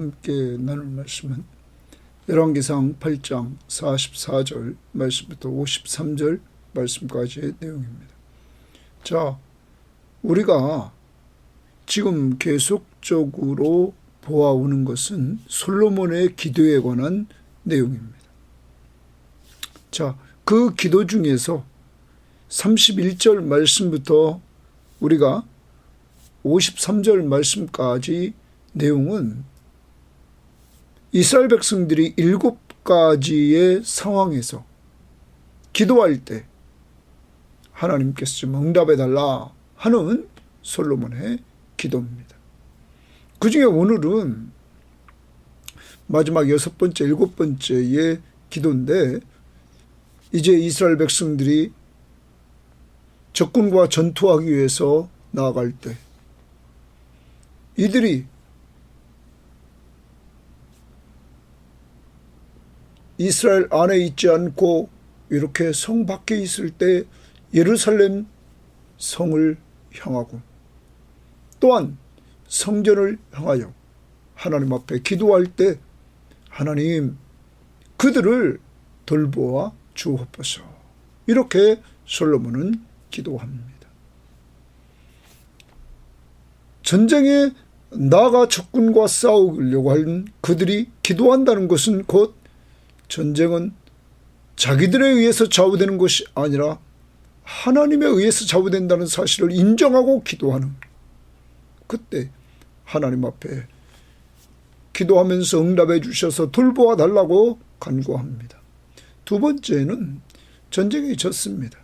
함께 나눌 말씀은 열왕기상 8장 44절 말씀부터 53절 말씀까지의 내용입니다. 자, 우리가 지금 계속적으로 보아오는 것은 솔로몬의 기도에 관한 내용입니다. 자, 그 기도 중에서 31절 말씀부터 우리가 53절 말씀까지 내용은 이스라엘 백성들이 7가지의 상황에서 기도할 때 하나님께서 좀 응답해달라 하는 솔로몬의 기도입니다. 그 중에 오늘은 마지막 6번째, 7번째의 기도인데, 이제 이스라엘 백성들이 적군과 전투하기 위해서 나아갈 때 이들이 이스라엘 안에 있지 않고 이렇게 성 밖에 있을 때 예루살렘 성을 향하고 또한 성전을 향하여 하나님 앞에 기도할 때 하나님 그들을 돌보아 주옵소서, 이렇게 솔로몬은 기도합니다. 전쟁에 나아가 적군과 싸우려고 하는 그들이 기도한다는 것은 곧 전쟁은 자기들에 의해서 좌우되는 것이 아니라 하나님에 의해서 좌우된다는 사실을 인정하고 기도하는, 그때 하나님 앞에 기도하면서 응답해 주셔서 돌보아 달라고 간구합니다. 두 번째는 전쟁에 졌습니다.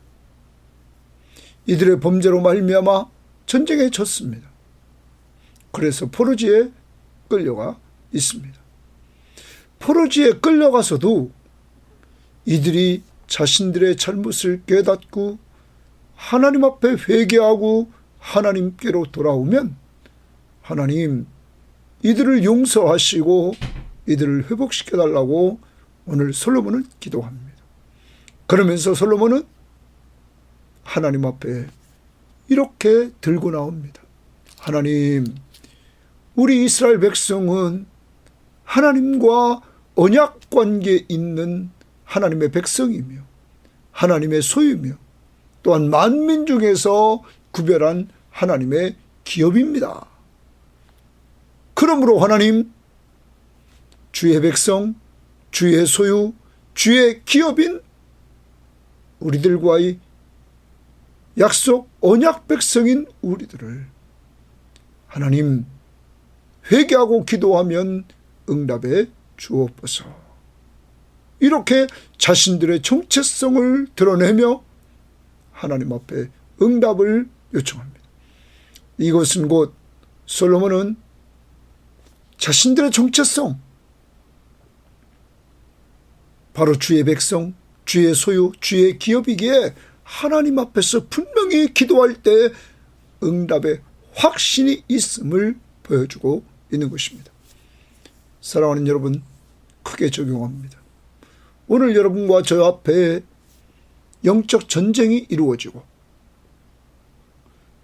이들의 범죄로 말미암아 전쟁에 졌습니다. 그래서 포로지에 끌려가 있습니다. 포로지에 끌려가서도 이들이 자신들의 잘못을 깨닫고 하나님 앞에 회개하고 하나님께로 돌아오면 하나님 이들을 용서하시고 이들을 회복시켜달라고 오늘 솔로몬은 기도합니다. 그러면서 솔로몬은 하나님 앞에 이렇게 들고 나옵니다. 하나님, 우리 이스라엘 백성은 하나님과 언약 관계에 있는 하나님의 백성이며 하나님의 소유며 또한 만민 중에서 구별한 하나님의 기업입니다. 그러므로 하나님, 주의 백성, 주의 소유, 주의 기업인 우리들과의 약속 언약 백성인 우리들을 하나님 회개하고 기도하면 응답해 주옵소서, 이렇게 자신들의 정체성을 드러내며 하나님 앞에 응답을 요청합니다. 이것은 곧 솔로몬은 자신들의 정체성, 바로 주의 백성, 주의 소유, 주의 기업이기에 하나님 앞에서 분명히 기도할 때 응답의 확신이 있음을 보여주고 있는 것입니다. 사랑하는 여러분, 크게 적용합니다. 오늘 여러분과 저 앞에 영적 전쟁이 이루어지고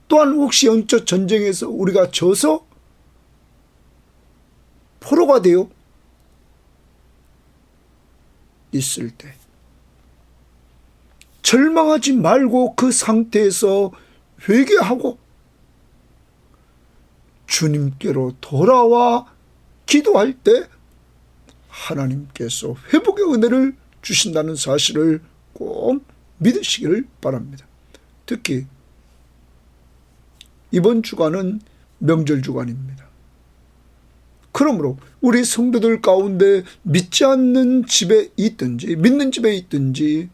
또한 혹시 영적 전쟁에서 우리가 져서 포로가 되어 있을 때 절망하지 말고 그 상태에서 회개하고 주님께로 돌아와 기도할 때 하나님께서 회복의 은혜를 주신다는 사실을 꼭 믿으시기를 바랍니다. 특히 이번 주간은 명절 주간입니다. 그러므로 우리 성도들 가운데 믿지 않는 집에 있든지 믿는 집에 있든지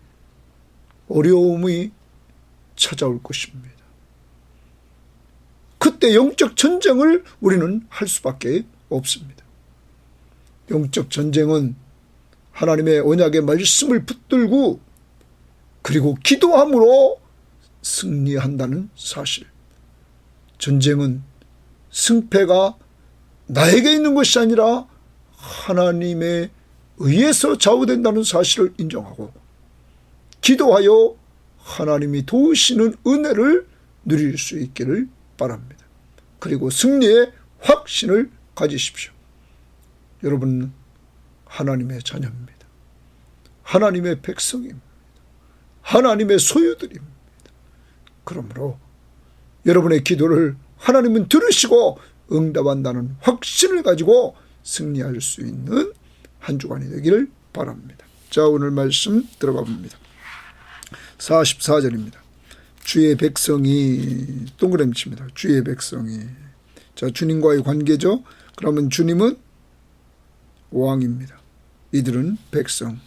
어려움이 찾아올 것입니다. 그때 영적 전쟁을 우리는 할 수밖에 없습니다. 영적 전쟁은 하나님의 언약의 말씀을 붙들고 그리고 기도함으로 승리한다는 사실. 전쟁은 승패가 나에게 있는 것이 아니라 하나님에 의해서 좌우된다는 사실을 인정하고 기도하여 하나님이 도우시는 은혜를 누릴 수 있기를 바랍니다. 그리고 승리의 확신을 가지십시오. 여러분 하나님의 자녀입니다. 하나님의 백성입니다. 하나님의 소유들입니다. 그러므로 여러분의 기도를 하나님은 들으시고 응답한다는 확신을 가지고 승리할 수 있는 한 주간이 되기를 바랍니다. 자, 오늘 말씀 들어가 봅니다. 44절입니다. 주의 백성이, 동그라미 칩니다. 주의 백성이. 자, 주님과의 관계죠. 그러면 주님은 왕입니다. 이들은 백성.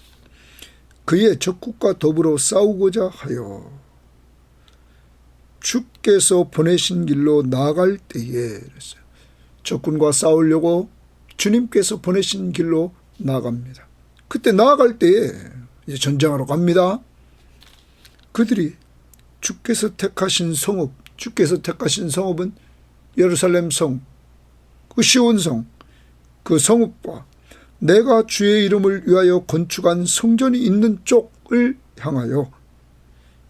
그의 적국과 더불어 싸우고자 하여 주께서 보내신 길로 나아갈 때에, 그랬어요. 적군과 싸우려고 주님께서 보내신 길로 나아갑니다. 그때 나아갈 때에 이제 전쟁하러 갑니다. 그들이 주께서 택하신 성읍, 주께서 택하신 성읍은 예루살렘 성, 그 시온 성, 그 성읍과 내가 주의 이름을 위하여 건축한 성전이 있는 쪽을 향하여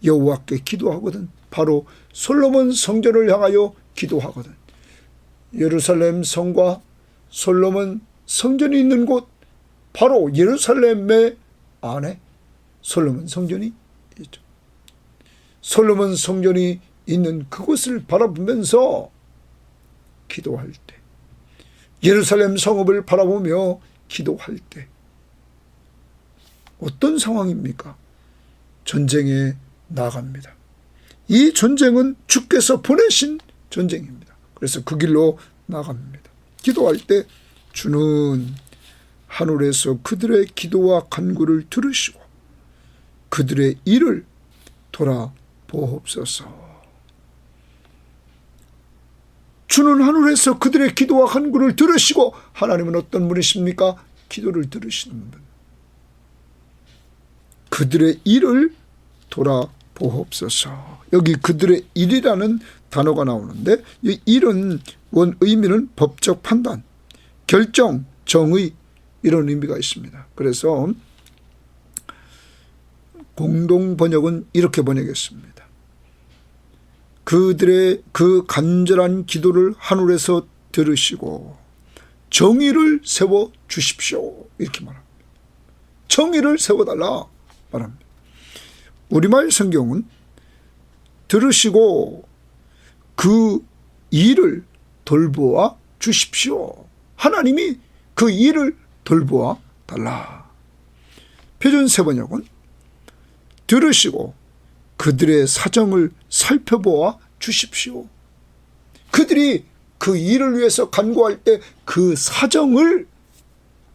여호와께 기도하거든. 바로 솔로몬 성전을 향하여 기도하거든. 예루살렘 성과 솔로몬 성전이 있는 곳, 바로 예루살렘의 안에 솔로몬 성전이 있죠. 솔로몬 성전이 있는 그곳을 바라보면서 기도할 때, 예루살렘 성읍을 바라보며 기도할 때 어떤 상황입니까? 전쟁에 나갑니다. 이 전쟁은 주께서 보내신 전쟁입니다. 그래서 그 길로 나갑니다. 기도할 때 주는 하늘에서 그들의 기도와 간구를 들으시고 그들의 일을 돌아보옵소서. 주는 하늘에서 그들의 기도와 간구를 들으시고, 하나님은 어떤 분이십니까? 기도를 들으시는 분. 그들의 일을 돌아보옵소서. 여기 그들의 일이라는 단어가 나오는데, 이 일은 원 의미는 법적 판단, 결정, 정의, 이런 의미가 있습니다. 그래서 공동 번역은 이렇게 번역했습니다. 그들의 그 간절한 기도를 하늘에서 들으시고 정의를 세워 주십시오. 이렇게 말합니다. 정의를 세워달라 말합니다. 우리말 성경은 들으시고 그 일을 돌보아 주십시오. 하나님이 그 일을 돌보아 달라. 표준 세번역은 들으시고 그들의 사정을 살펴보아 주십시오. 그들이 그 일을 위해서 간구할 때 그 사정을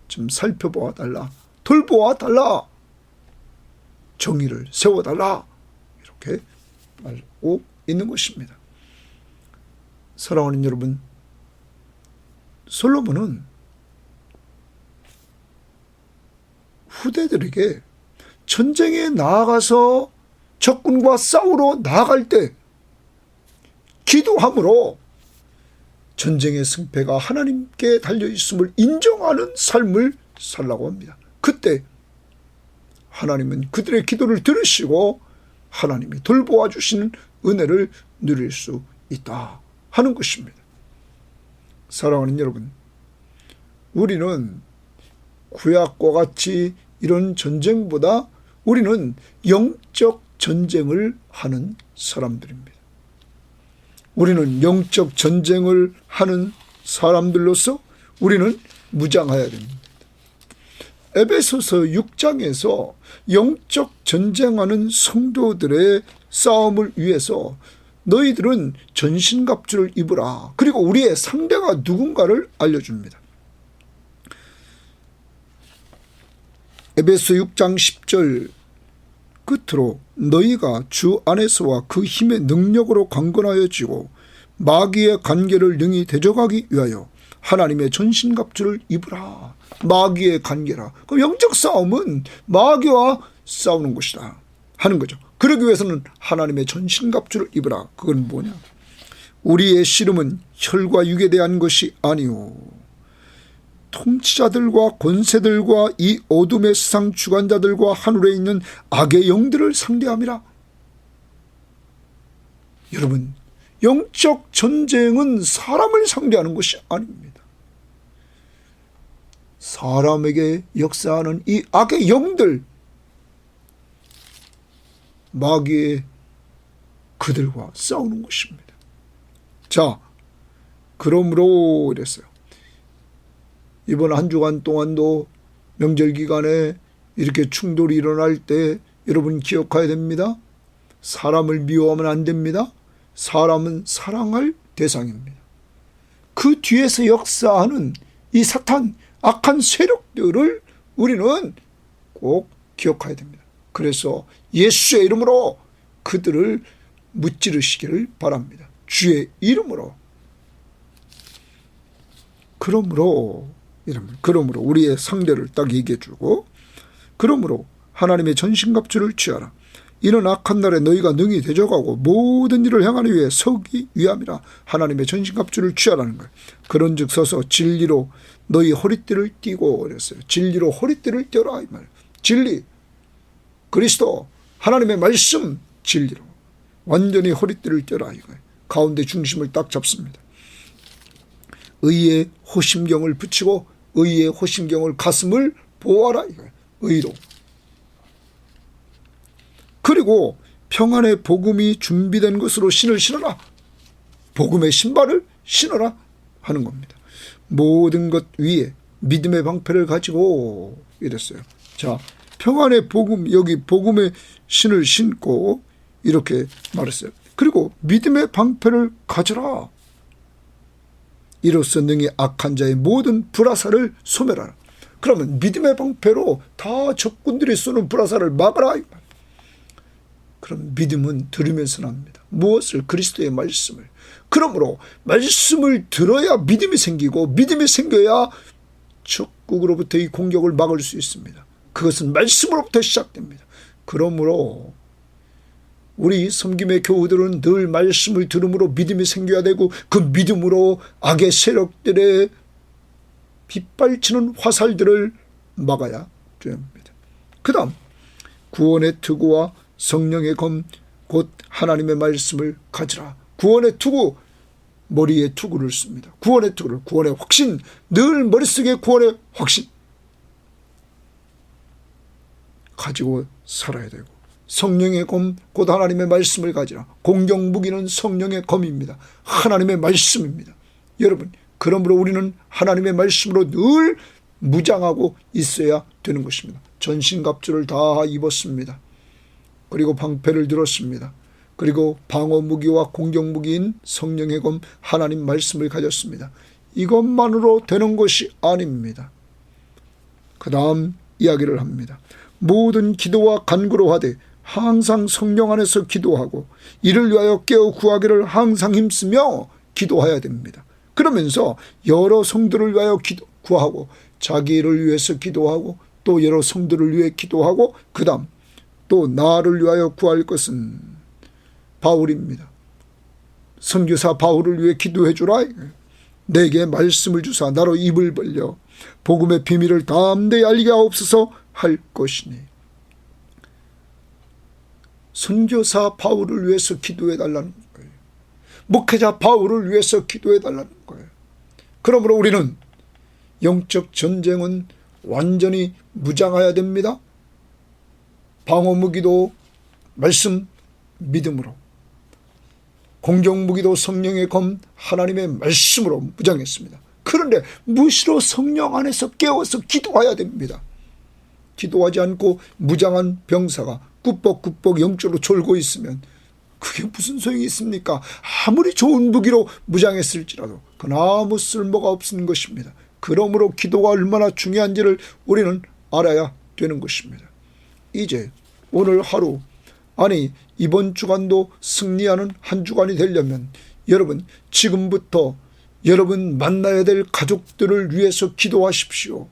좀 살펴보아 달라. 돌보아 달라. 정의를 세워달라. 이렇게 말하고 있는 것입니다. 사랑하는 여러분, 솔로몬은 후대들에게 전쟁에 나아가서 적군과 싸우러 나아갈 때 기도함으로 전쟁의 승패가 하나님께 달려있음을 인정하는 삶을 살라고 합니다. 그때 하나님은 그들의 기도를 들으시고 하나님이 돌보아 주시는 은혜를 누릴 수 있다 하는 것입니다. 사랑하는 여러분, 우리는 구약과 같이 이런 전쟁보다 우리는 영적 전쟁을 하는 사람들입니다. 우리는 영적 전쟁을 하는 사람들로서 우리는 무장해야 됩니다. 에베소서 6장에서 영적 전쟁하는 성도들의 싸움을 위해서 너희들은 전신갑주를 입으라. 그리고 우리의 상대가 누군가를 알려줍니다. 에베소 6장 10절 끝으로 너희가 주 안에서와 그 힘의 능력으로 강건하여지고 마귀의 관계를 능히 대적하기 위하여 하나님의 전신갑주를 입으라. 마귀의 관계라. 그럼 영적 싸움은 마귀와 싸우는 것이다 하는 거죠. 그러기 위해서는 하나님의 전신갑주를 입으라. 그건 뭐냐? 우리의 씨름은 혈과 육에 대한 것이 아니오 통치자들과 권세들과 이 어둠의 세상 주관자들과 하늘에 있는 악의 영들을 상대함이라. 여러분, 영적 전쟁은 사람을 상대하는 것이 아닙니다. 사람에게 역사하는 이 악의 영들, 마귀의 그들과 싸우는 것입니다. 자, 그러므로 이랬어요. 이번 한 주간 동안도 명절 기간에 이렇게 충돌이 일어날 때 여러분 기억해야 됩니다. 사람을 미워하면 안 됩니다. 사람은 사랑할 대상입니다. 그 뒤에서 역사하는 이 사탄, 악한 세력들을 우리는 꼭 기억해야 됩니다. 그래서 예수의 이름으로 그들을 무찌르시기를 바랍니다. 주의 이름으로. 그러므로 우리의 상대를 딱 얘기해 주고, 그러므로 하나님의 전신갑주를 취하라. 이는 악한 날에 너희가 능히 대적하고 모든 일을 행하기 위해 서기 위함이라. 하나님의 전신갑주를 취하라는 거예요. 그런즉 서서 진리로 너희 허리띠를 띠고 그랬어요. 진리로 허리띠를 떼라 이 말. 진리, 그리스도, 하나님의 말씀, 진리로 완전히 허리띠를 떼라 이거예요. 가운데 중심을 딱 잡습니다. 의의 호심경을 붙이고 의의 호심경을 가슴을 보호하라 이거예요. 의로. 그리고 평안의 복음이 준비된 것으로 신을 신어라. 복음의 신발을 신어라 하는 겁니다. 모든 것 위에 믿음의 방패를 가지고 이랬어요. 자, 평안의 복음, 여기 복음의 신을 신고 이렇게 말했어요. 그리고 믿음의 방패를 가져라. 이로써 능히 악한 자의 모든 불화살을 소멸하라. 그러면 믿음의 방패로 다 적군들이 쏘는 불화살을 막아라. 그럼 믿음은 들으면서 납니다. 무엇을? 그리스도의 말씀을. 그러므로 말씀을 들어야 믿음이 생기고 믿음이 생겨야 적국으로부터 이 공격을 막을 수 있습니다. 그것은 말씀으로부터 시작됩니다. 그러므로 우리 섬김의 교우들은 늘 말씀을 들음으로 믿음이 생겨야 되고 그 믿음으로 악의 세력들의 빗발치는 화살들을 막아야 됩니다. 그 다음 구원의 투구와 성령의 검 곧 하나님의 말씀을 가지라. 구원의 투구, 머리에 투구를 씁니다. 구원의 투구를, 구원의 확신, 늘 머릿속에 구원의 확신 가지고 살아야 되고, 성령의 검 곧 하나님의 말씀을 가지라. 공격무기는 성령의 검입니다. 하나님의 말씀입니다. 여러분, 그러므로 우리는 하나님의 말씀으로 늘 무장하고 있어야 되는 것입니다. 전신갑주를 다 입었습니다. 그리고 방패를 들었습니다. 그리고 방어무기와 공격무기인 성령의 검 하나님 말씀을 가졌습니다. 이것만으로 되는 것이 아닙니다. 그 다음 이야기를 합니다. 모든 기도와 간구로 하되 항상 성령 안에서 기도하고 이를 위하여 깨어 구하기를 항상 힘쓰며 기도해야 됩니다. 그러면서 여러 성도를 위하여 구하고 자기 일을 위해서 기도하고 또 여러 성도를 위해 기도하고 그 다음 또 나를 위하여 구할 것은 바울입니다. 선교사 바울을 위해 기도해 주라. 내게 말씀을 주사 나로 입을 벌려 복음의 비밀을 담대히 알리게 하옵소서 할 것이니. 선교사 바울을 위해서 기도해 달라는 거예요. 목회자 바울을 위해서 기도해 달라는 거예요. 그러므로 우리는 영적 전쟁은 완전히 무장해야 됩니다. 방어무기도 말씀, 믿음으로, 공격무기도 성령의 검, 하나님의 말씀으로 무장했습니다. 그런데 무시로 성령 안에서 깨어서 기도해야 됩니다. 기도하지 않고 무장한 병사가 꾸벅꾸벅 영적으로 졸고 있으면 그게 무슨 소용이 있습니까? 아무리 좋은 무기로 무장했을지라도 그건 아무 쓸모가 없는 것입니다. 그러므로 기도가 얼마나 중요한지를 우리는 알아야 되는 것입니다. 이제 오늘 하루, 아니 이번 주간도 승리하는 한 주간이 되려면 여러분 지금부터 여러분 만나야 될 가족들을 위해서 기도하십시오.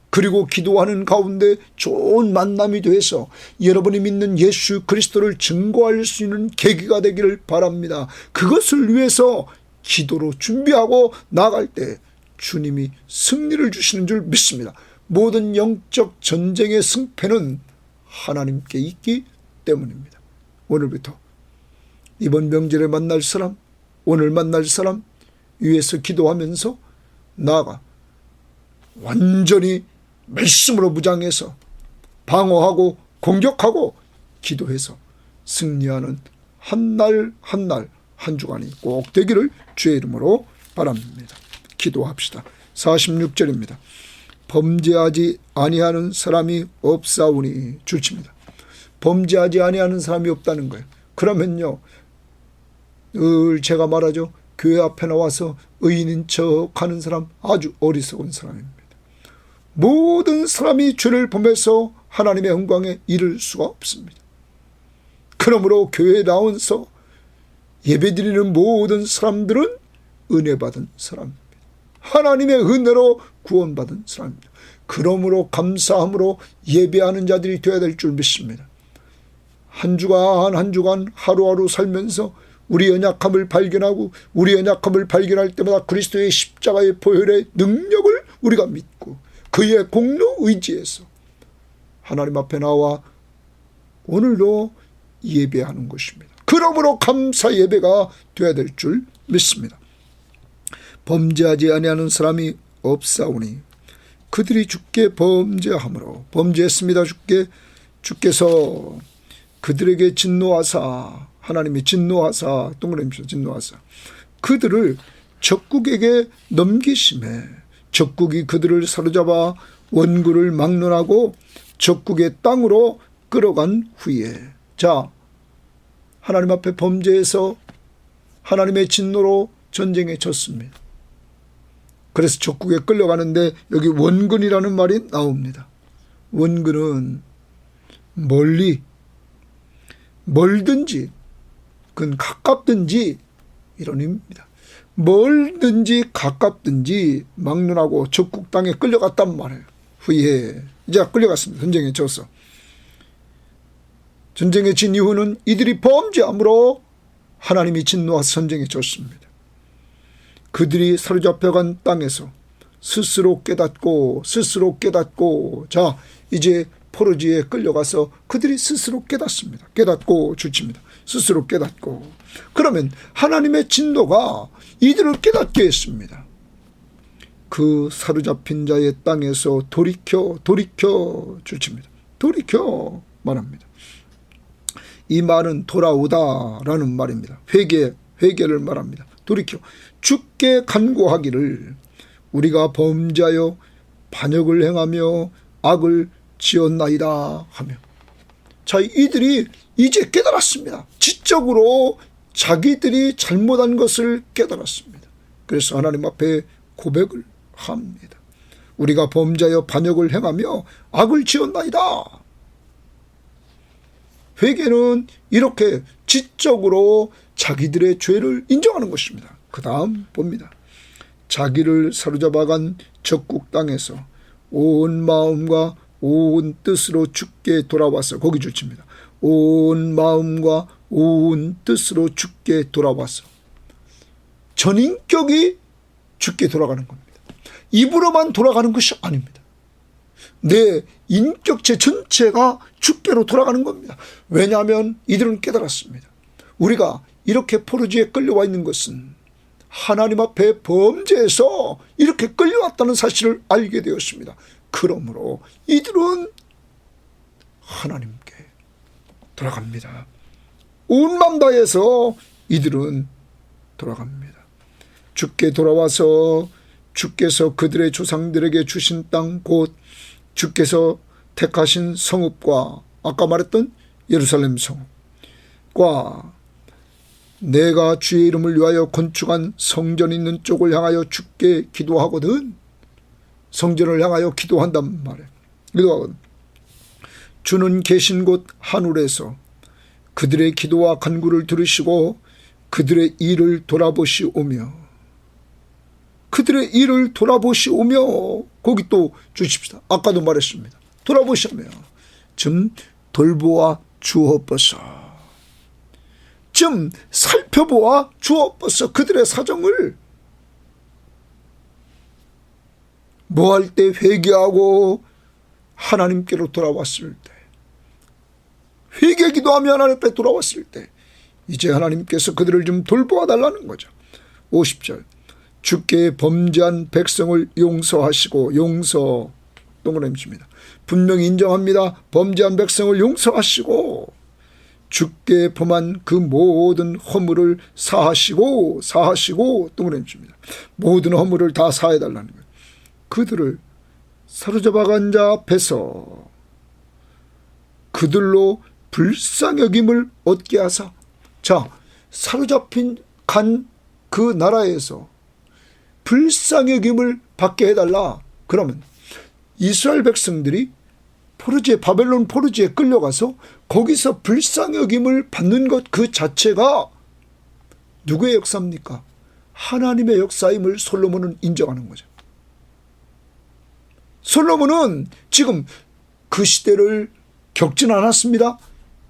그리고 기도하는 가운데 좋은 만남이 돼서 여러분이 믿는 예수 그리스도를 증거할 수 있는 계기가 되기를 바랍니다. 그것을 위해서 기도로 준비하고 나갈 때 주님이 승리를 주시는 줄 믿습니다. 모든 영적 전쟁의 승패는 하나님께 있기 때문입니다. 오늘부터 이번 명절에 만날 사람, 오늘 만날 사람 위해서 기도하면서 나아가 완전히 말씀으로 무장해서 방어하고 공격하고 기도해서 승리하는 한 날 한 날 한 주간이 꼭 되기를 주의 이름으로 바랍니다. 기도합시다. 46절입니다. 범죄하지 아니하는 사람이 없사오니 줄칩니다. 범죄하지 아니하는 사람이 없다는 거예요. 그러면요, 늘 제가 말하죠. 교회 앞에 나와서 의인인 척하는 사람 아주 어리석은 사람입니다. 모든 사람이 죄를 범해서 하나님의 영광에 이를 수가 없습니다. 그러므로 교회에 나와서 예배드리는 모든 사람들은 은혜 받은 사람입니다. 하나님의 은혜로 구원받은 사람입니다. 그러므로 감사함으로 예배하는 자들이 되어야 될 줄 믿습니다. 한 주간 한 주간 하루하루 살면서 우리 연약함을 발견하고 우리 연약함을 발견할 때마다 그리스도의 십자가의 보혈의 능력을 우리가 믿고 그의 공로 의지에서 하나님 앞에 나와 오늘도 예배하는 것입니다. 그러므로 감사 예배가 되어야 될 줄 믿습니다. 범죄하지 아니하는 사람이 없사오니 그들이 주께 범죄함으로 범죄했습니다. 주께서 그들에게 진노하사 하나님이 진노하사 동그라미죠. 진노하사 그들을 적국에게 넘기심에 적국이 그들을 사로잡아 원군을 막론하고 적국의 땅으로 끌어간 후에 자 하나님 앞에 범죄해서 하나님의 진노로 전쟁에 졌습니다. 그래서 적국에 끌려가는데 여기 원군이라는 말이 나옵니다. 원군은 멀든지 그건 가깝든지 이런 의미입니다. 멀든지 가깝든지 막론하고 적국 땅에 끌려갔단 말이에요. 후에 이제 끌려갔습니다. 전쟁에 져서. 전쟁에 진 이후는 이들이 범죄함으로 하나님이 진노하사 전쟁에 졌습니다. 그들이 사로잡혀간 땅에서 스스로 깨닫고 자 이제 포로지에 끌려가서 그들이 스스로 깨닫습니다. 깨닫고 줄칩니다. 스스로 깨닫고 그러면 하나님의 진노가 이들을 깨닫게 했습니다. 그 사로잡힌 자의 땅에서 돌이켜 줄칩니다. 돌이켜 말합니다. 이 말은 돌아오다라는 말입니다. 회개를 말합니다. 돌이켜 주께 간구하기를 우리가 범죄하여 반역을 행하며 악을 지었나이다 하며 자 이들이 이제 깨달았습니다. 지적으로 자기들이 잘못한 것을 깨달았습니다. 그래서 하나님 앞에 고백을 합니다. 우리가 범죄하여 반역을 행하며 악을 지었나이다. 회개는 이렇게 지적으로 자기들의 죄를 인정하는 것입니다. 그 다음 봅니다. 자기를 사로잡아간 적국 땅에서 온 마음과 온 뜻으로 주께 돌아와서 거기 줄칩니다. 온 마음과 온 뜻으로 주께 돌아와서 전인격이 주께 돌아가는 겁니다. 입으로만 돌아가는 것이 아닙니다. 내 인격체 전체가 주께로 돌아가는 겁니다. 왜냐하면 이들은 깨달았습니다. 우리가 이렇게 포로지에 끌려와 있는 것은 하나님 앞에 범죄해서 이렇게 끌려왔다는 사실을 알게 되었습니다. 그러므로 이들은 하나님께 돌아갑니다. 온 마음 다해서 이들은 돌아갑니다. 주께 돌아와서 주께서 그들의 조상들에게 주신 땅 곧 주께서 택하신 성읍과 아까 말했던 예루살렘 성읍과 내가 주의 이름을 위하여 건축한 성전 있는 쪽을 향하여 주께 기도하거든. 성전을 향하여 기도한단 말이에요. 기도하거든. 주는 계신 곳 하늘에서 그들의 기도와 간구를 들으시고 그들의 일을 돌아보시오며 거기 또 주십시다. 아까도 말했습니다. 돌아보시며 좀 돌보아 주옵소서. 좀 살펴보아 주옵소서. 그들의 사정을 뭐 할 때 회개하고 하나님께로 돌아왔을 때 회개 기도하며 하나님 앞에 돌아왔을 때 이제 하나님께서 그들을 좀 돌보아 달라는 거죠. 50절 주께 범죄한 백성을 용서하시고, 용서 동그라미입니다. 분명히 인정합니다. 범죄한 백성을 용서하시고 주께 범한 그 모든 허물을 사하시고 동그라미입니다. 모든 허물을 다 사해달라는 거예요. 그들을 사로잡아간 자 앞에서 그들로 불쌍여김을 얻게 하사. 자, 사로잡힌 간 그 나라에서 불쌍여김을 받게 해달라. 그러면 이스라엘 백성들이 바벨론 포르지에 끌려가서 거기서 불쌍여김을 받는 것 그 자체가 누구의 역사입니까? 하나님의 역사임을 솔로몬은 인정하는 거죠. 솔로몬은 지금 그 시대를 겪진 않았습니다.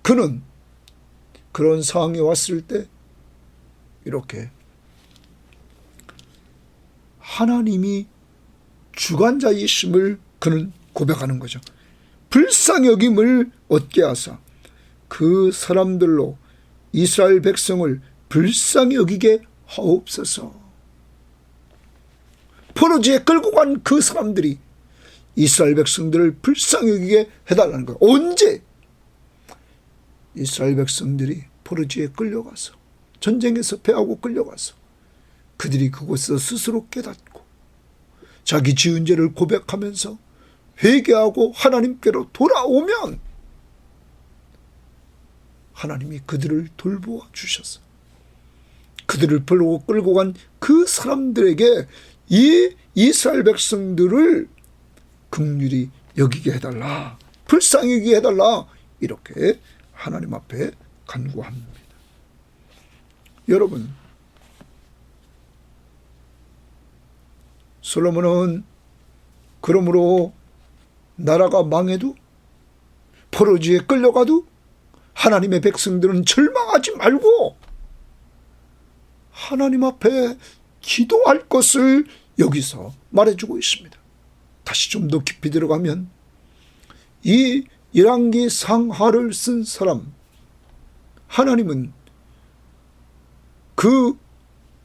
그는 그런 상황이 왔을 때 이렇게 하나님이 주관자이심을 그는 고백하는 거죠. 불쌍여김을 얻게 하사 그 사람들로 이스라엘 백성을 불쌍히 여기게 하옵소서. 포로지에 끌고 간 그 사람들이 이스라엘 백성들을 불쌍히 여기게 해달라는 거예요. 언제? 이스라엘 백성들이 포로지에 끌려가서, 전쟁에서 패하고 끌려가서 그들이 그곳에서 스스로 깨닫고 자기 지은 죄를 고백하면서 회개하고 하나님께로 돌아오면 하나님이 그들을 돌보아 주셔서 그들을 끌고 간 그 사람들에게 이 이스라엘 백성들을 긍휼히 여기게 해달라, 불쌍히 여기게 해달라, 이렇게 하나님 앞에 간구합니다. 여러분, 솔로몬은 그러므로 나라가 망해도 포로지에 끌려가도 하나님의 백성들은 절망하지 말고 하나님 앞에 기도할 것을 여기서 말해주고 있습니다. 다시 좀 더 깊이 들어가면 이 열왕기 상하를 쓴 사람, 하나님은 그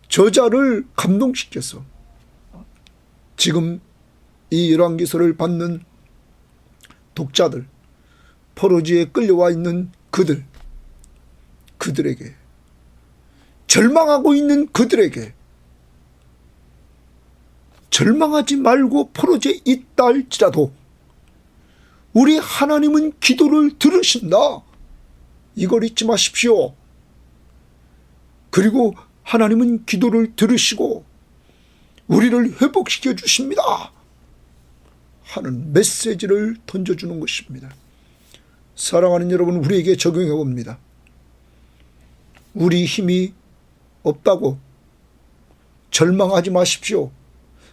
저자를 감동시켜서 지금 이 열왕기서를 받는 독자들, 포로지에 끌려와 있는 그들에게, 절망하고 있는 그들에게 절망하지 말고 포로지에 있다 할지라도 우리 하나님은 기도를 들으신다. 이걸 잊지 마십시오. 그리고 하나님은 기도를 들으시고 우리를 회복시켜 주십니다 하는 메시지를 던져주는 것입니다. 사랑하는 여러분, 우리에게 적용해 봅니다. 우리 힘이 없다고 절망하지 마십시오.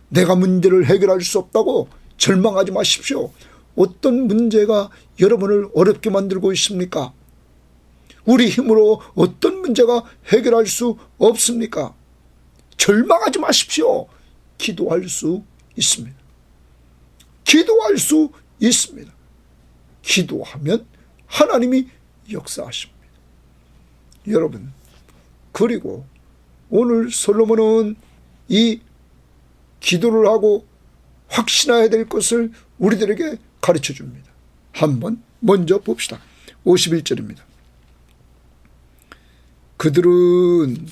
내가 문제를 해결할 수 없다고 절망하지 마십시오. 어떤 문제가 여러분을 어렵게 만들고 있습니까? 우리 힘으로 어떤 문제가 해결할 수 없습니까? 절망하지 마십시오. 기도할 수 있습니다. 기도할 수 있습니다. 기도하면 하나님이 역사하십니다. 여러분, 그리고 오늘 솔로몬은 이 기도를 하고 확신해야 될 것을 우리들에게 가르쳐 줍니다. 한번 먼저 봅시다. 51절입니다. 그들은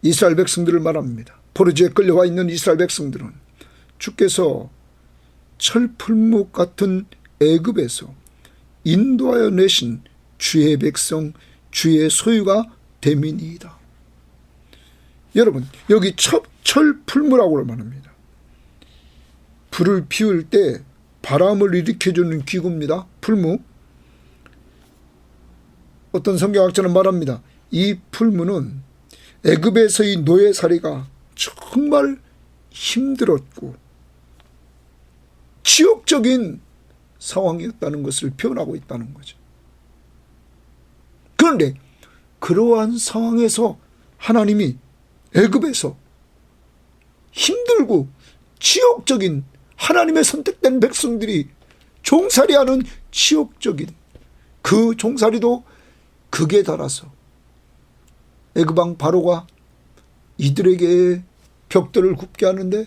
이스라엘 백성들을 말합니다. 포로지에 끌려와 있는 이스라엘 백성들은 주께서 철풀묵 같은 애굽에서 인도하여 내신 주의 백성, 주의 소유가 됨이니이다. 여러분, 여기 철풀무라고 말합니다. 불을 피울 때 바람을 일으켜주는 기구입니다. 풀무. 어떤 성경학자는 말합니다. 이 풀무는 애굽에서의 노예살이가 정말 힘들었고 지옥적인 상황이었다는 것을 표현하고 있다는 거죠. 그런데 그러한 상황에서 하나님이 애굽에서 힘들고 지옥적인 하나님의 선택된 백성들이 종살이하는 지옥적인 그 종살이도 극에 달아서 애굽 왕 바로가 이들에게 벽돌을 굽게 하는데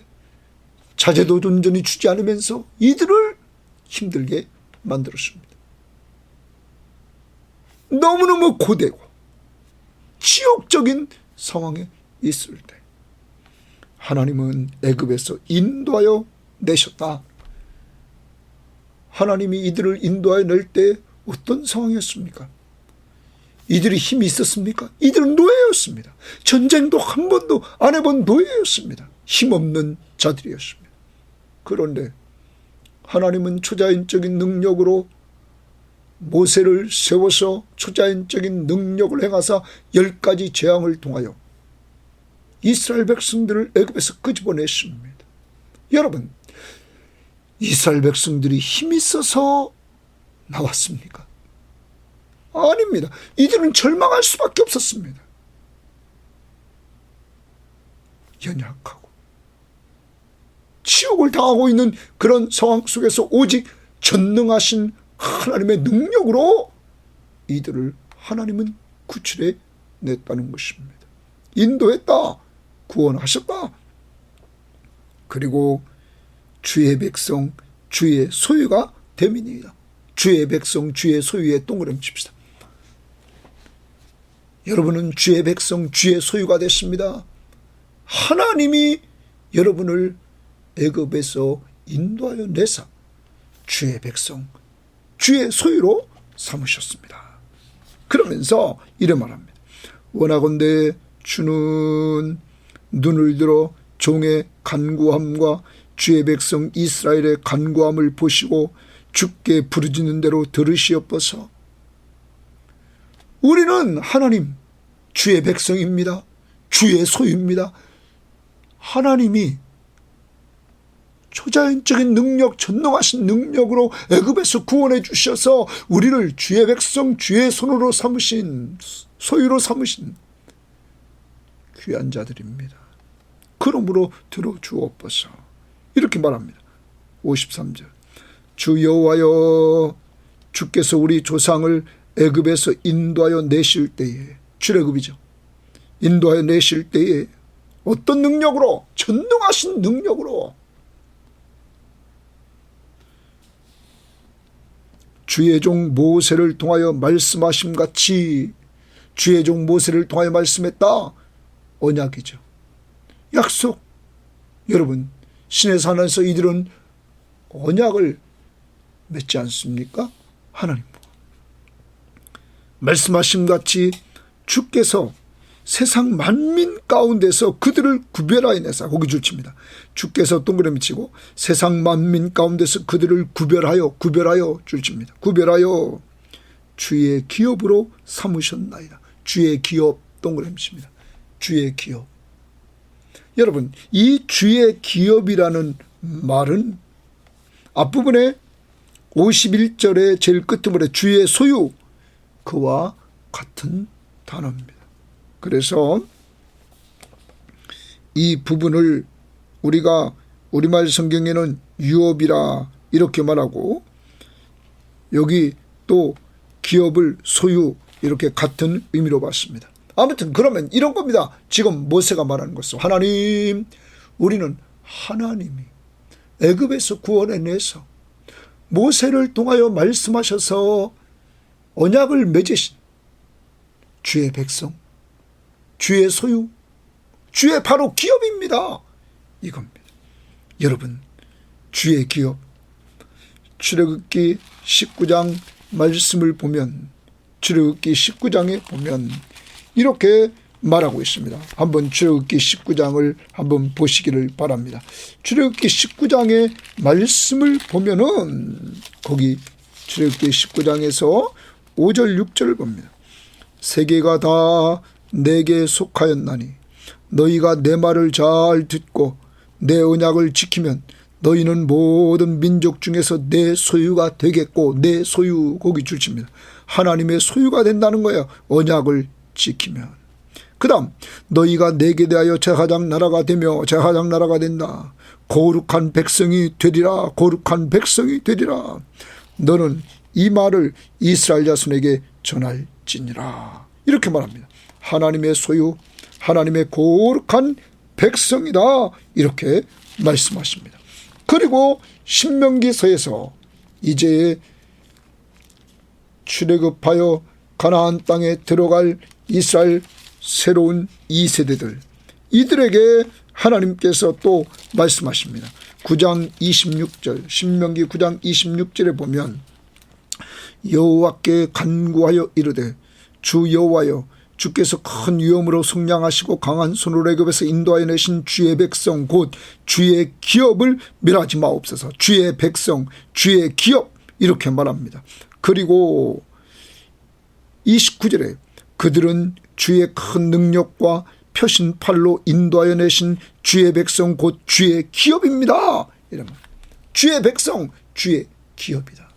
자재도 온전히 주지 않으면서 이들을 힘들게 만들었습니다. 너무너무 고되고 지옥적인 상황에 있을 때 하나님은 애굽에서 인도하여 내셨다. 하나님이 이들을 인도하여 낼 때 어떤 상황이었습니까? 이들이 힘이 있었습니까? 이들은 노예였습니다. 전쟁도 한 번도 안 해본 노예였습니다. 힘없는 자들이었습니다. 그런데 하나님은 초자연적인 능력으로 모세를 세워서 초자연적인 능력을 행하사 10가지 재앙을 통하여 이스라엘 백성들을 애굽에서 끄집어냈습니다. 여러분, 이스라엘 백성들이 힘이 있어서 나왔습니까? 아닙니다. 이들은 절망할 수밖에 없었습니다. 연약하고 지옥을 당하고 있는 그런 상황 속에서 오직 전능하신 하나님의 능력으로 이들을 하나님은 구출해 냈다는 것입니다. 인도했다. 구원하셨다. 그리고 주의 백성, 주의 소유가 됨이니이다. 주의 백성, 주의 소유에 동그라미 칩시다. 여러분은 주의 백성, 주의 소유가 됐습니다. 하나님이 여러분을 애굽에서 인도하여 내사 주의 백성, 주의 소유로 삼으셨습니다. 그러면서 이래 말합니다. 원하건대 주는 눈을 들어 종의 간구함과 주의 백성 이스라엘의 간구함을 보시고 주께 부르짖는 대로 들으시옵소서. 우리는 하나님 주의 백성입니다. 주의 소유입니다. 하나님이 초자연적인 능력, 전능하신 능력으로 애굽에서 구원해 주셔서 우리를 주의 백성, 주의 손으로 삼으신, 소유로 삼으신 귀한 자들입니다. 그러므로 들어주옵소서. 이렇게 말합니다. 53절. 주 여호와여, 주께서 우리 조상을 애굽에서 인도하여 내실 때에, 출애굽이죠. 인도하여 내실 때에 어떤 능력으로? 전능하신 능력으로 주의 종 모세를 통하여 말씀하심같이 주의 종 모세를 통하여 말씀했다. 언약이죠. 약속. 여러분, 신의 산에서 이들은 언약을 맺지 않습니까? 하나님과. 말씀하심같이 주께서 세상 만민 가운데서 그들을 구별하여 내사, 거기 줄칩니다. 주께서 동그라미 치고 세상 만민 가운데서 그들을 구별하여 줄칩니다. 구별하여 주의 기업으로 삼으셨나이다. 주의 기업, 동그라미 칩니다. 주의 기업. 여러분, 이 주의 기업이라는 말은 앞부분에 51절의 제일 끝부분에 주의 소유, 그와 같은 단어입니다. 그래서 이 부분을 우리가 우리말 성경에는 유업이라 이렇게 말하고, 여기 또 기업을 소유, 이렇게 같은 의미로 봤습니다. 아무튼 그러면 이런 겁니다. 지금 모세가 말하는 것은, 하나님, 우리는 하나님이 애굽에서 구원해내서 모세를 통하여 말씀하셔서 언약을 맺으신 주의 백성, 주의 소유, 주의 바로 기업입니다. 이겁니다. 여러분, 주의 기업. 출애굽기 19장 말씀을 보면, 출애굽기 19장에 보면 이렇게 말하고 있습니다. 한번 출애굽기 19장을 한번 보시기를 바랍니다. 출애굽기 19장의 말씀을 보면은 거기 출애굽기 19장에서 5절 6절을 봅니다. 세계가 다 내게 속하였나니 너희가 내 말을 잘 듣고 내 언약을 지키면 너희는 모든 민족 중에서 내 소유가 되겠고, 내 소유, 거기 줄칩니다. 하나님의 소유가 된다는 거예요. 언약을 지키면. 그 다음, 너희가 내게 대하여 제사장 나라가 되며, 제사장 나라가 된다. 거룩한 백성이 되리라. 거룩한 백성이 되리라. 너는 이 말을 이스라엘 자손에게 전할지니라. 이렇게 말합니다. 하나님의 소유, 하나님의 거룩한 백성이다 이렇게 말씀하십니다. 그리고 신명기서에서 이제 출애굽하여 가나안 땅에 들어갈 이스라엘 새로운 2세대들, 이들에게 하나님께서 또 말씀하십니다. 9장 26절, 신명기 9장 26절에 보면 여호와께 간구하여 이르되 주 여호와여, 주께서 큰 위엄으로 성량하시고 강한 손으로 애굽에서 인도하여 내신 주의 백성 곧 주의 기업을 멸하지 마옵소서. 주의 백성, 주의 기업 이렇게 말합니다. 그리고 29절에 그들은 주의 큰 능력과 펴신 팔로 인도하여 내신 주의 백성 곧 주의 기업입니다. 이런 주의 백성, 주의 기업이다.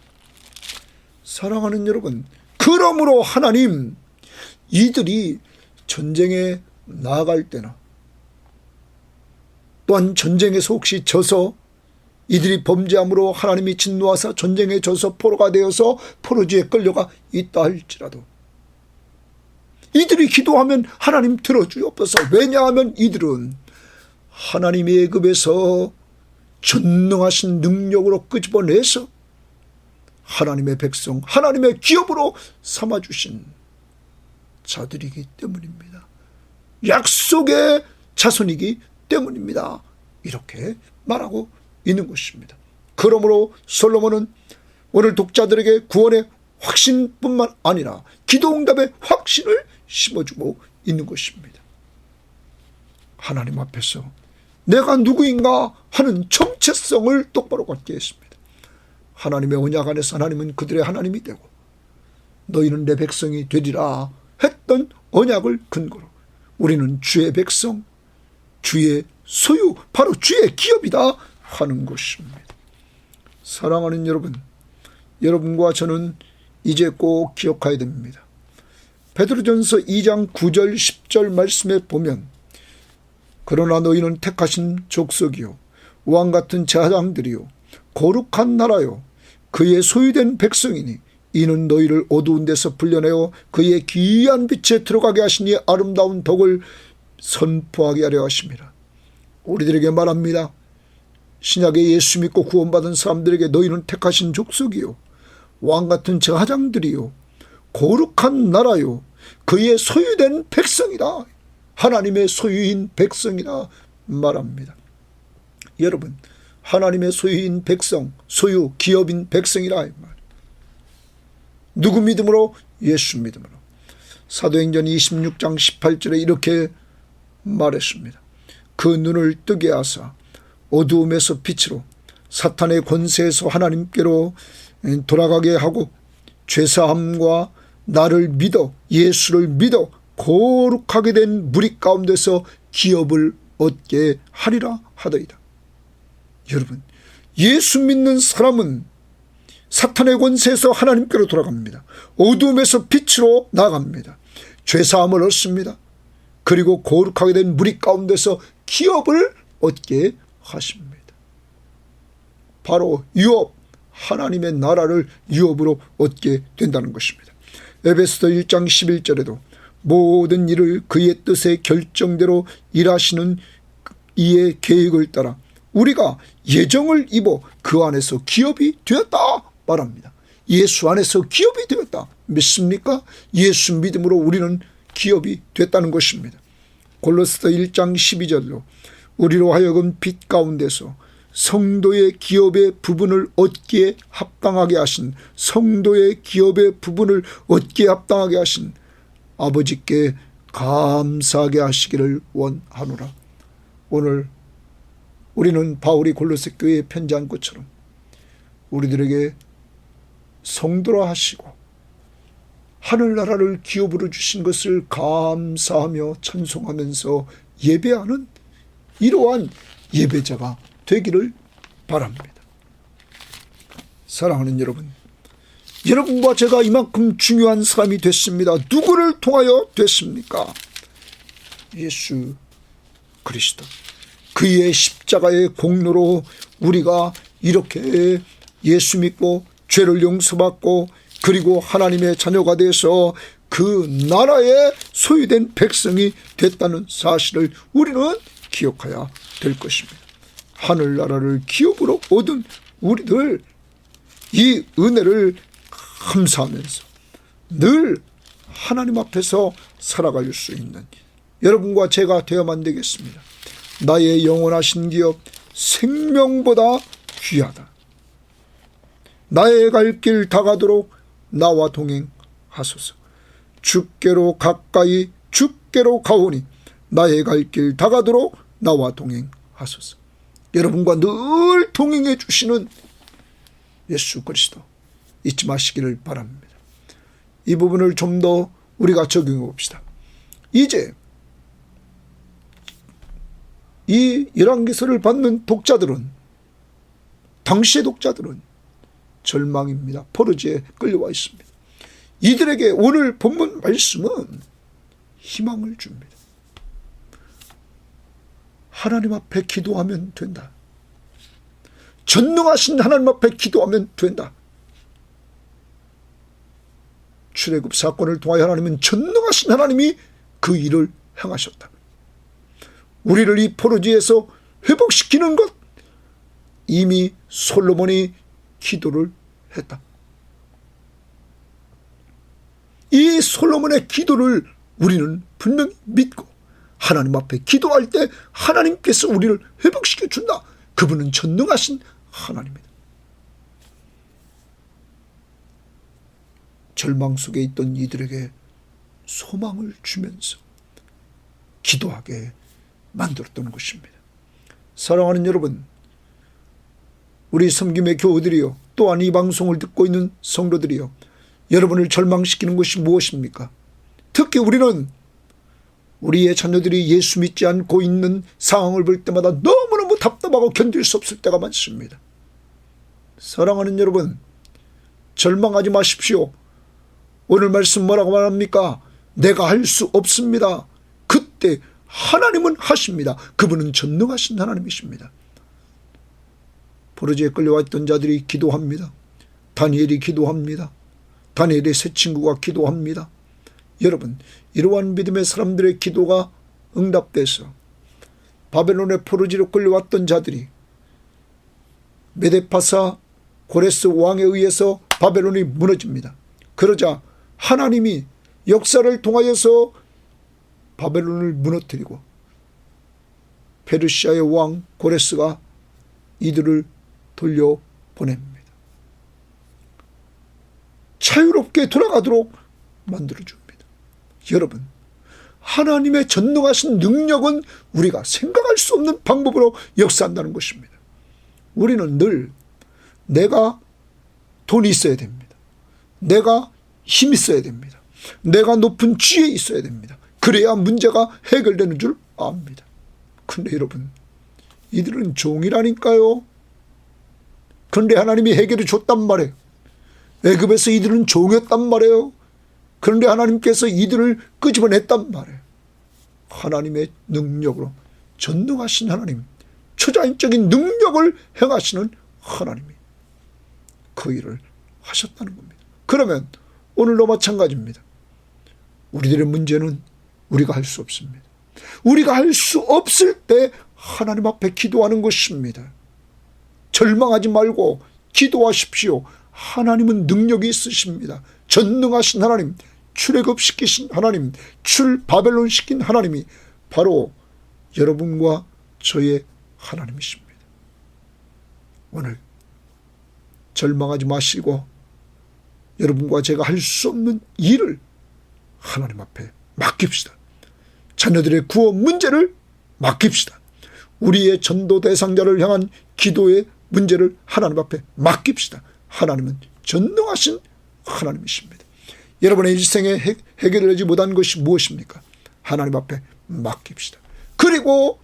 사랑하는 여러분, 그러므로 하나님, 이들이 전쟁에 나아갈 때나 또한 전쟁에서 혹시 져서 이들이 범죄함으로 하나님이 진노하사 전쟁에 져서 포로가 되어서 포로지에 끌려가 있다 할지라도 이들이 기도하면 하나님 들어주옵소서. 왜냐하면 이들은 하나님의 애굽에서 전능하신 능력으로 끄집어내서 하나님의 백성, 하나님의 기업으로 삼아주신 자들이기 때문입니다. 약속의 자손이기 때문입니다. 이렇게 말하고 있는 것입니다. 그러므로 솔로몬은 오늘 독자들에게 구원의 확신뿐만 아니라 기도응답의 확신을 심어주고 있는 것입니다. 하나님 앞에서 내가 누구인가 하는 정체성을 똑바로 갖게 했습니다. 하나님의 언약 안에서 하나님은 그들의 하나님이 되고 너희는 내 백성이 되리라 했던 언약을 근거로 우리는 주의 백성, 주의 소유, 바로 주의 기업이다 하는 것입니다. 사랑하는 여러분, 여러분과 저는 이제 꼭 기억해야 됩니다. 베드로전서 2장 9절 10절 말씀에 보면 그러나 너희는 택하신 족속이요 왕같은 제사장들이요 거룩한 나라요 그의 소유된 백성이니 이는 너희를 어두운 데서 불려내어 그의 귀한 빛에 들어가게 하시니 아름다운 덕을 선포하게 하려 하심이라. 우리들에게 말합니다. 신약에 예수 믿고 구원받은 사람들에게 너희는 택하신 족속이요 왕같은 제사장들이요 거룩한 나라요 그의 소유된 백성이다. 하나님의 소유인 백성이라 말합니다. 여러분, 하나님의 소유인 백성, 소유 기업인 백성이라 말. 누구 믿음으로? 예수 믿음으로. 사도행전 26장 18절에 이렇게 말했습니다. 그 눈을 뜨게 하사 어두움에서 빛으로 사탄의 권세에서 하나님께로 돌아가게 하고 죄사함과 나를 믿어 예수를 믿어 거룩하게 된 무리 가운데서 기업을 얻게 하리라 하더이다. 여러분, 예수 믿는 사람은 사탄의 권세에서 하나님께로 돌아갑니다. 어두움에서 빛으로 나갑니다. 죄사함을 얻습니다. 그리고 거룩하게 된 무리 가운데서 기업을 얻게 하십니다. 바로 유업, 하나님의 나라를 유업으로 얻게 된다는 것입니다. 에베소서 1장 11절에도 모든 일을 그의 뜻의 결정대로 일하시는 이의 계획을 따라 우리가 예정을 입어 그 안에서 기업이 되었다 말합니다. 예수 안에서 기업이 되었다. 믿습니까? 예수 믿음으로 우리는 기업이 됐다는 것입니다. 골로새서 1장 12절로 우리로 하여금 빛 가운데서 성도의 기업의 부분을 얻기에 합당하게 하신 성도의 기업의 부분을 얻기에 합당하게 하신 아버지께 감사하게 하시기를 원하노라. 오늘 우리는 바울이 골로새 교회에 편지한 것처럼 우리들에게 성도라 하시고 하늘나라를 기업으로 주신 것을 감사하며 찬송하면서 예배하는 이러한 예배자가 되기를 바랍니다. 사랑하는 여러분, 여러분과 제가 이만큼 중요한 사람이 됐습니다. 누구를 통하여 됐습니까? 예수 그리스도. 그의 십자가의 공로로 우리가 이렇게 예수 믿고 죄를 용서받고 그리고 하나님의 자녀가 돼서 그 나라의 소유된 백성이 됐다는 사실을 우리는 기억해야 될 것입니다. 하늘나라를 기업으로 얻은 우리들 이 은혜를 감사하면서 늘 하나님 앞에서 살아갈 수 있는 여러분과 제가 되어야만 되겠습니다. 나의 영원하신 기업 생명보다 귀하다. 나의 갈 길 다가도록 나와 동행하소서. 주께로 가까이 주께로 가오니 나의 갈 길 다가도록 나와 동행하소서. 여러분과 늘 동행해 주시는 예수 그리스도 잊지 마시기를 바랍니다. 이 부분을 좀 더 우리가 적용해 봅시다. 이제 이 열왕기서를 받는 독자들은, 당시의 독자들은 절망입니다. 포로지에 끌려와 있습니다. 이들에게 오늘 본문 말씀은 희망을 줍니다. 하나님 앞에 기도하면 된다. 전능하신 하나님 앞에 기도하면 된다. 출애굽 사건을 통하여 하나님은 전능하신 하나님이 그 일을 행하셨다. 우리를 이 포로지에서 회복시키는 것, 이미 솔로몬이 기도를 했다. 이 솔로몬의 기도를 우리는 분명히 믿고 하나님 앞에 기도할 때 하나님께서 우리를 회복시켜 준다. 그분은 전능하신 하나님입니다. 절망 속에 있던 이들에게 소망을 주면서 기도하게 만들었던 것입니다. 사랑하는 여러분, 우리 섬김의 교우들이요, 또한 이 방송을 듣고 있는 성도들이요, 여러분을 절망시키는 것이 무엇입니까? 특히 우리는 우리의 자녀들이 예수 믿지 않고 있는 상황을 볼 때마다 너무너무 답답하고 견딜 수 없을 때가 많습니다. 사랑하는 여러분, 절망하지 마십시오. 오늘 말씀 뭐라고 말합니까? 내가 할 수 없습니다. 그때 하나님은 하십니다. 그분은 전능하신 하나님이십니다. 포로지에 끌려와 있던 자들이 기도합니다. 다니엘이 기도합니다. 다니엘의 세 친구가 기도합니다. 여러분, 이러한 믿음의 사람들의 기도가 응답돼서 바벨론의 포로지로 끌려왔던 자들이 메데파사 고레스 왕에 의해서 바벨론이 무너집니다. 그러자 하나님이 역사를 통하여서 바벨론을 무너뜨리고 페르시아의 왕 고레스가 이들을 돌려보냅니다. 자유롭게 돌아가도록 만들어줍니다. 여러분, 하나님의 전능하신 능력은 우리가 생각할 수 없는 방법으로 역사한다는 것입니다. 우리는 늘 내가 돈이 있어야 됩니다. 내가 힘이 있어야 됩니다. 내가 높은 지위에 있어야 됩니다. 그래야 문제가 해결되는 줄 압니다. 그런데 여러분, 이들은 종이라니까요. 그런데 하나님이 해결해 줬단 말이에요. 애굽에서 이들은 종이었단 말이에요. 그런데 하나님께서 이들을 끄집어냈단 말이에요. 하나님의 능력으로, 전능하신 하나님, 초자연적인 능력을 행하시는 하나님이 그 일을 하셨다는 겁니다. 그러면 오늘도 마찬가지입니다. 우리들의 문제는 우리가 할 수 없습니다. 우리가 할 수 없을 때 하나님 앞에 기도하는 것입니다. 절망하지 말고 기도하십시오. 하나님은 능력이 있으십니다. 전능하신 하나님, 출애굽시키신 하나님, 출바벨론시킨 하나님이 바로 여러분과 저의 하나님이십니다. 오늘 절망하지 마시고 여러분과 제가 할 수 없는 일을 하나님 앞에 맡깁시다. 자녀들의 구원 문제를 맡깁시다. 우리의 전도 대상자를 향한 기도의 문제를 하나님 앞에 맡깁시다. 하나님은 전능하신 하나님이십니다. 여러분의 일생에 해결되지 못한 것이 무엇입니까? 하나님 앞에 맡깁시다. 그리고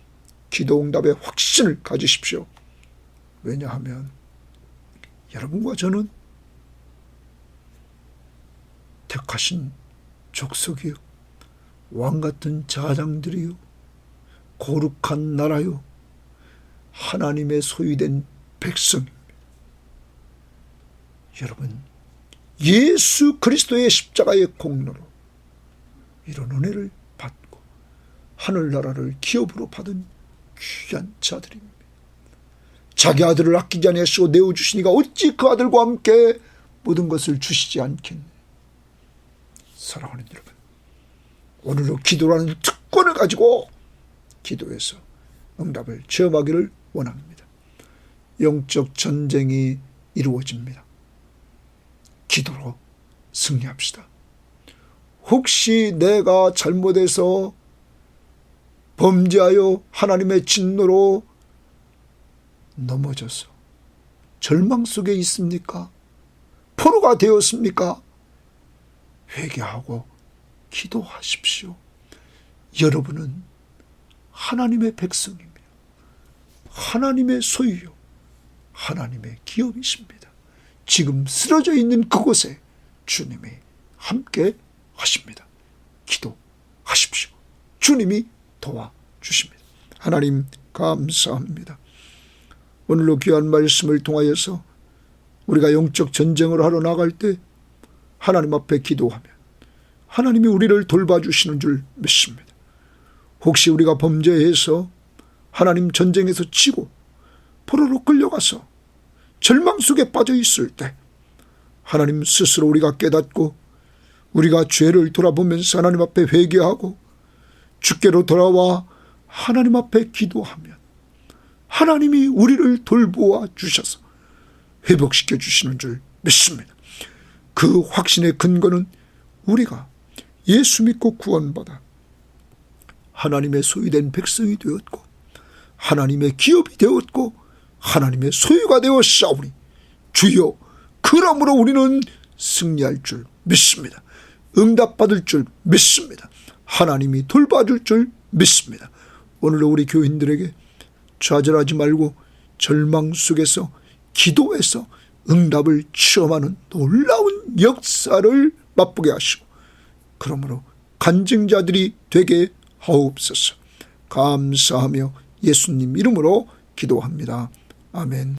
기도 응답의 확신을 가지십시오. 왜냐하면 여러분과 저는 택하신 족속이요, 왕같은 자장들이요, 거룩한 나라요, 하나님의 소유된 백성입니다. 여러분, 예수 그리스도의 십자가의 공로로 이런 은혜를 받고 하늘나라를 기업으로 받은 귀한 자들입니다. 자기 아들을 아끼지 아니하시고 내어주시니가 어찌 그 아들과 함께 모든 것을 주시지 않겠네. 사랑하는 여러분, 오늘도 기도라는 특권을 가지고 기도해서 응답을 체험하기를 원합니다. 영적 전쟁이 이루어집니다. 기도로 승리합시다. 혹시 내가 잘못해서 범죄하여 하나님의 진노로 넘어져서 절망 속에 있습니까? 포로가 되었습니까? 회개하고 기도하십시오. 여러분은 하나님의 백성이며 하나님의 소유요, 하나님의 기업이십니다. 지금 쓰러져 있는 그곳에 주님이 함께 하십니다. 기도하십시오. 주님이 도와주십니다. 하나님 감사합니다. 오늘로 귀한 말씀을 통하여서 우리가 영적 전쟁을 하러 나갈 때 하나님 앞에 기도하면 하나님이 우리를 돌봐주시는 줄 믿습니다. 혹시 우리가 범죄해서 하나님 전쟁에서 지고 포로로 끌려가서 절망 속에 빠져 있을 때 하나님 스스로 우리가 깨닫고 우리가 죄를 돌아보면서 하나님 앞에 회개하고 주께로 돌아와 하나님 앞에 기도하면 하나님이 우리를 돌보아 주셔서 회복시켜 주시는 줄 믿습니다. 그 확신의 근거는 우리가 예수 믿고 구원받아 하나님의 소유된 백성이 되었고 하나님의 기업이 되었고 하나님의 소유가 되었사오니 주여, 그러므로 우리는 승리할 줄 믿습니다. 응답받을 줄 믿습니다. 하나님이 돌봐줄 줄 믿습니다. 오늘도 우리 교인들에게 좌절하지 말고 절망 속에서 기도해서 응답을 체험하는 놀라운 역사를 맛보게 하시고 그러므로 간증자들이 되게 하옵소서. 감사하며 예수님 이름으로 기도합니다. 아멘.